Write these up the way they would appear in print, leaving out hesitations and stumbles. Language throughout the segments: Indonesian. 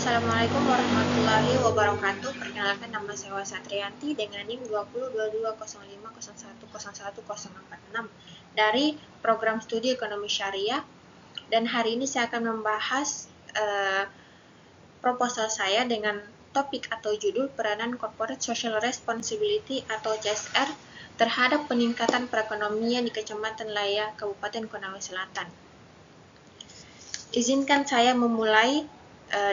Assalamualaikum warahmatullahi wabarakatuh. Perkenalkan, nama saya Wasatrianti dengan NIM 20220501010146 dari Program Studi Ekonomi Syariah. Dan hari ini saya akan membahas proposal saya dengan topik atau judul peranan Corporate Social Responsibility atau CSR terhadap peningkatan perekonomian di Kecamatan Laya, Kabupaten Konawe Selatan. Izinkan saya memulai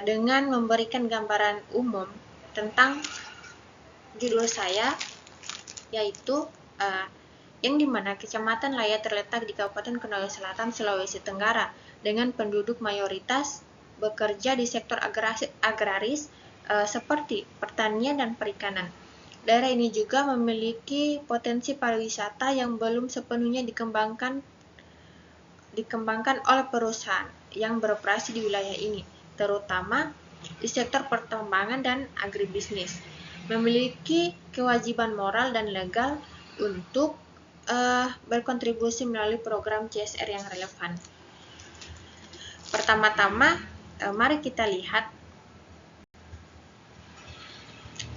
dengan memberikan gambaran umum tentang judul saya, yaitu yang dimana Kecamatan Laya terletak di Kabupaten Konawe Selatan, Sulawesi Tenggara, dengan penduduk mayoritas bekerja di sektor agraris seperti pertanian dan perikanan. Daerah ini juga memiliki potensi pariwisata yang belum sepenuhnya dikembangkan oleh perusahaan yang beroperasi di wilayah ini, terutama di sektor pertambangan dan agribisnis, memiliki kewajiban moral dan legal untuk berkontribusi melalui program CSR yang relevan. Pertama-tama, mari kita lihat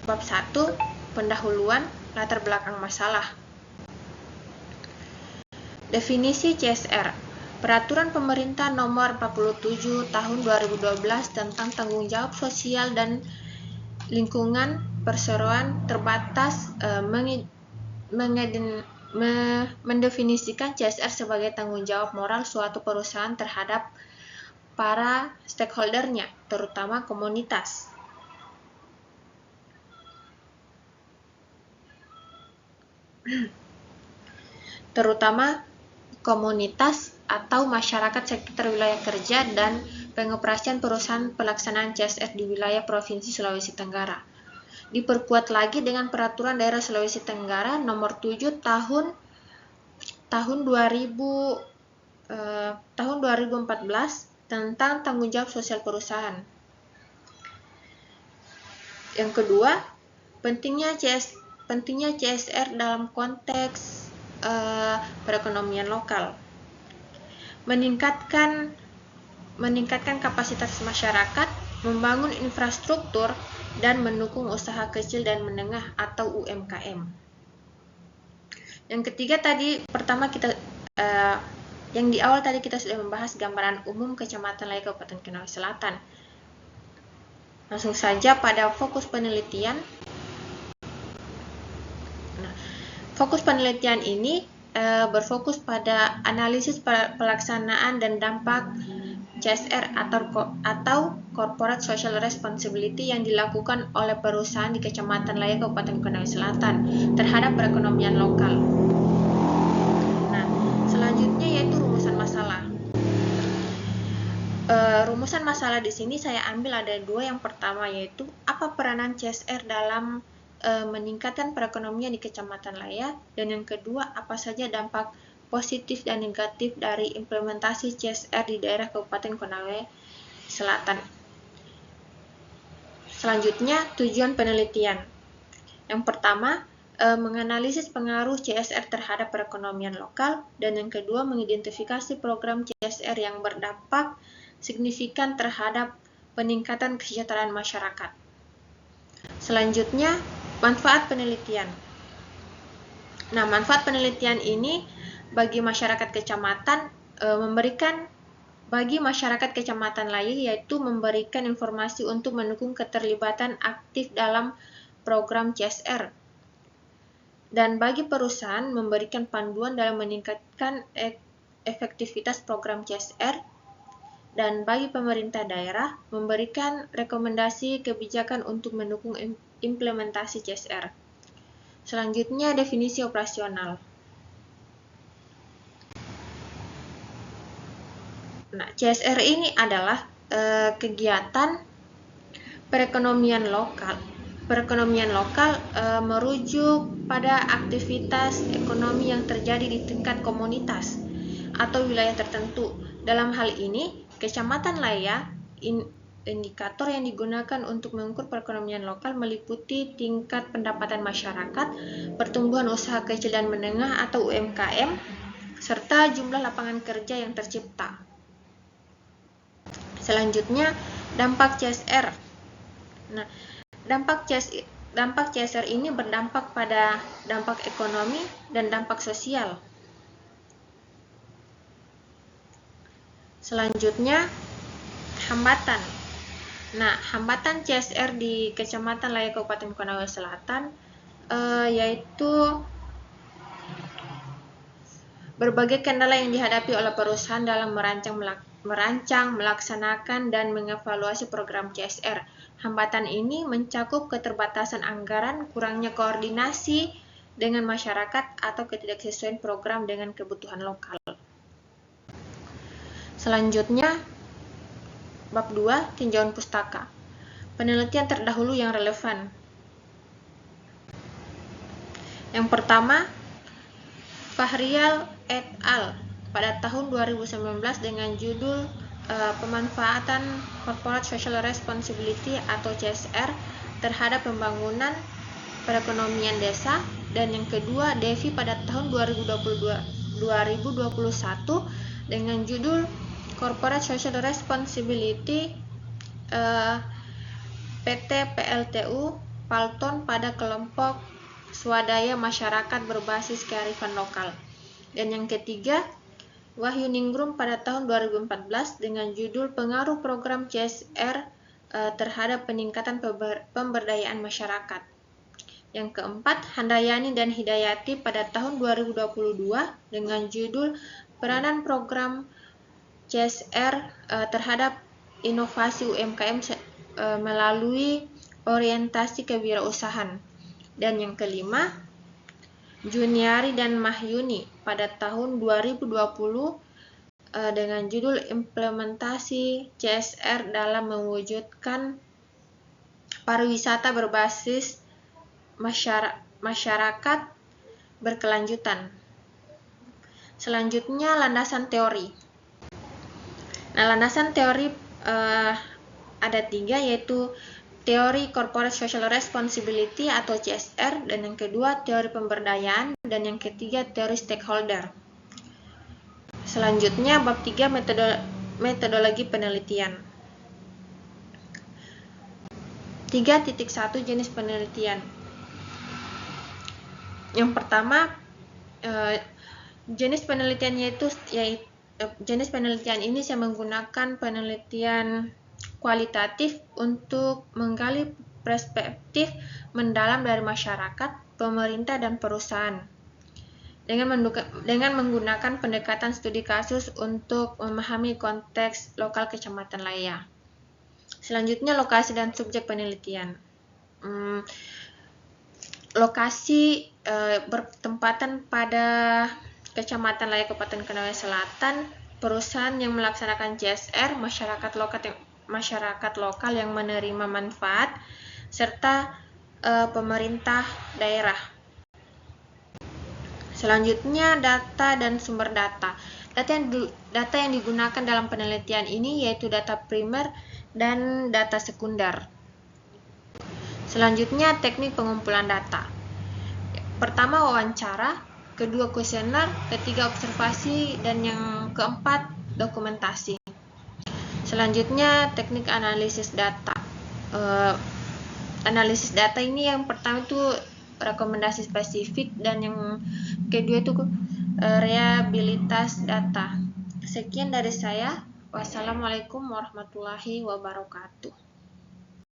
bab 1, pendahuluan latar belakang masalah. Definisi CSR. Peraturan Pemerintah Nomor 47 Tahun 2012 tentang Tanggung Jawab Sosial dan Lingkungan Perseroan terbatas mendefinisikan CSR sebagai tanggung jawab moral suatu perusahaan terhadap para stakeholder-nya, terutama komunitas. Atau masyarakat sekitar wilayah kerja dan pengoperasian perusahaan pelaksanaan CSR di wilayah Provinsi Sulawesi Tenggara. Diperkuat lagi dengan Peraturan Daerah Sulawesi Tenggara Nomor 7 Tahun 2014 tentang Tanggung Jawab Sosial Perusahaan. Yang kedua, pentingnya CSR dalam konteks perekonomian lokal. Meningkatkan kapasitas masyarakat, membangun infrastruktur, dan mendukung usaha kecil dan menengah atau UMKM. Yang ketiga yang di awal tadi kita sudah membahas gambaran umum Kecamatan Laya Kabupaten Konawe Selatan. Langsung saja pada fokus penelitian. Fokus penelitian ini berfokus pada analisis pelaksanaan dan dampak CSR atau Corporate Social Responsibility yang dilakukan oleh perusahaan di Kecamatan Laya Kabupaten Konawe Selatan terhadap perekonomian lokal. Nah, selanjutnya yaitu rumusan masalah. Rumusan masalah di sini saya ambil ada dua. Yang pertama yaitu apa peranan CSR dalam meningkatkan perekonomian di Kecamatan Laya, dan yang kedua apa saja dampak positif dan negatif dari implementasi CSR di daerah Kabupaten Konawe Selatan. Selanjutnya, tujuan penelitian. Yang pertama, menganalisis pengaruh CSR terhadap perekonomian lokal, dan yang kedua mengidentifikasi program CSR yang berdampak signifikan terhadap peningkatan kesejahteraan masyarakat. Selanjutnya, manfaat penelitian. Nah, manfaat penelitian ini bagi masyarakat kecamatan bagi masyarakat Kecamatan Laya yaitu memberikan informasi untuk mendukung keterlibatan aktif dalam program CSR. Dan bagi perusahaan memberikan panduan dalam meningkatkan efektivitas program CSR. Dan bagi pemerintah daerah memberikan rekomendasi kebijakan untuk mendukung implementasi CSR. Selanjutnya, definisi operasional. Nah, CSR ini adalah kegiatan perekonomian lokal. Perekonomian lokal merujuk pada aktivitas ekonomi yang terjadi di tingkat komunitas atau wilayah tertentu. Dalam hal ini, Kecamatan Laya, indikator yang digunakan untuk mengukur perekonomian lokal meliputi tingkat pendapatan masyarakat, pertumbuhan usaha kecil dan menengah atau UMKM, serta jumlah lapangan kerja yang tercipta. Selanjutnya, Dampak CSR. Nah, dampak CSR ini berdampak pada dampak ekonomi dan dampak sosial. Selanjutnya, hambatan. Nah, hambatan CSR di Kecamatan Laya Kabupaten Konawe Selatan yaitu berbagai kendala yang dihadapi oleh perusahaan dalam merancang, melaksanakan, dan mengevaluasi program CSR. Hambatan ini mencakup keterbatasan anggaran, kurangnya koordinasi dengan masyarakat, atau ketidaksesuaian program dengan kebutuhan lokal. Selanjutnya, bab 2, tinjauan pustaka. Penelitian terdahulu yang relevan. Yang pertama, Fahrial et al. Pada tahun 2019 dengan judul Pemanfaatan Corporate Social Responsibility atau CSR terhadap pembangunan perekonomian desa, dan yang kedua Devi pada tahun 2021 dengan judul Corporate Social Responsibility PT PLTU Palton pada kelompok swadaya masyarakat berbasis kearifan lokal. Dan yang ketiga, Wahyu Ningrum pada tahun 2014 dengan judul Pengaruh Program CSR terhadap peningkatan pemberdayaan masyarakat. Yang keempat, Handayani dan Hidayati pada tahun 2022 dengan judul Peranan Program CSR terhadap inovasi UMKM melalui orientasi kewirausahaan. Dan yang kelima, Juniari dan Mahyuni pada tahun 2020 dengan judul Implementasi CSR dalam mewujudkan pariwisata berbasis masyarakat berkelanjutan. Selanjutnya, landasan teori. Nah, landasan teori ada 3, yaitu teori Corporate Social Responsibility atau CSR, dan yang kedua teori pemberdayaan, dan yang ketiga teori stakeholder. Selanjutnya bab 3, metodologi penelitian. 3.1 jenis penelitian. Yang pertama, jenis penelitian jenis penelitian ini saya menggunakan penelitian kualitatif untuk menggali perspektif mendalam dari masyarakat, pemerintah, dan perusahaan dengan menggunakan pendekatan studi kasus untuk memahami konteks lokal Kecamatan Laya. Selanjutnya, lokasi dan subjek penelitian. Lokasi bertempatan pada Kecamatan Laya Kabupaten Konawe Selatan, perusahaan yang melaksanakan CSR, masyarakat lokal yang menerima manfaat, serta pemerintah daerah. Selanjutnya, data dan sumber data. Data yang digunakan dalam penelitian ini yaitu data primer dan data sekunder. Selanjutnya, teknik pengumpulan data. Pertama, wawancara, kedua, kuesioner, ketiga, observasi, dan yang keempat, dokumentasi. Selanjutnya, teknik analisis data. Analisis data ini yang pertama itu rekomendasi spesifik, dan yang kedua itu reliabilitas data. Sekian dari saya. Wassalamualaikum warahmatullahi wabarakatuh.